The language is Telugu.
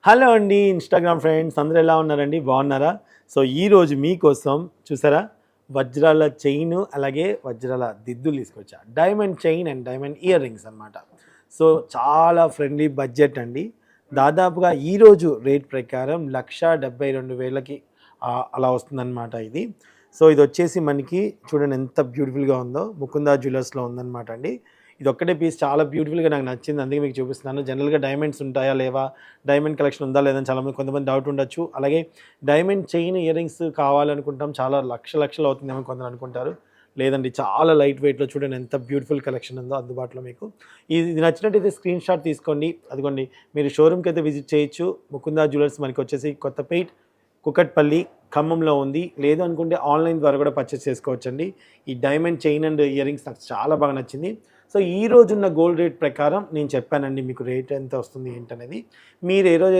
హలో అండి ఇన్స్టాగ్రామ్ ఫ్రెండ్స్ అందరూ ఎలా ఉన్నారండి, బాగున్నారా? సో ఈరోజు మీకోసం చూసారా వజ్రాల చైన్ అలాగే వజ్రాల దిద్దులు తీసుకొచ్చా. Diamond chain and diamond ear rings అనమాట. సో చాలా ఫ్రెండ్లీ బడ్జెట్ అండి. దాదాపుగా ఈరోజు రేట్ ప్రకారం 1,72,000కి అలా వస్తుందన్నమాట ఇది. సో ఇది వచ్చేసి మనకి చూడండి ఎంత బ్యూటిఫుల్గా ఉందో, ముకుందా జ్యువెలర్స్లో ఉందన్నమాట అండి. ఇది ఒక్కటే పీస్ చాలా బ్యూటిఫుల్గా నాకు నచ్చింది, అందుకే మీకు చూపిస్తున్నాను. జనరల్గా డైమండ్స్ ఉంటాయా లేవా, డైమండ్ కలెక్షన్ ఉందా లేదని చాలామంది కొంతమంది డౌట్ ఉండొచ్చు. అలాగే డైమండ్ చైన్ ఇయర్ రింగ్స్ కావాలనుకుంటాం, చాలా లక్షలు అవుతుందేమో కొందరు అనుకుంటారు. లేదండి, చాలా లైట్ వెయిట్లో చూడండి ఎంత బ్యూటిఫుల్ కలెక్షన్ ఉందో అందుబాటులో మీకు. ఇది నచ్చినట్టయితే స్క్రీన్ షాట్ తీసుకోండి. అదిగోండి, మీరు షోరూమ్కి అయితే విజిట్ చేయొచ్చు. ముకుందా జ్యువెలర్స్ మనకి వచ్చేసి కొత్తపేట్, కుకట్పల్లి, ఖమ్మంలో ఉంది. లేదు అనుకుంటే ఆన్లైన్ ద్వారా కూడా పర్చేస్ చేసుకోవచ్చండి. ఈ diamond chain and ear rings నాకు చాలా బాగా నచ్చింది. సో ఈ రోజున్న గోల్డ్ రేట్ ప్రకారం నేను చెప్పానండి మీకు రేట్ ఎంత వస్తుంది ఏంటనేది. మీరు ఏ రోజు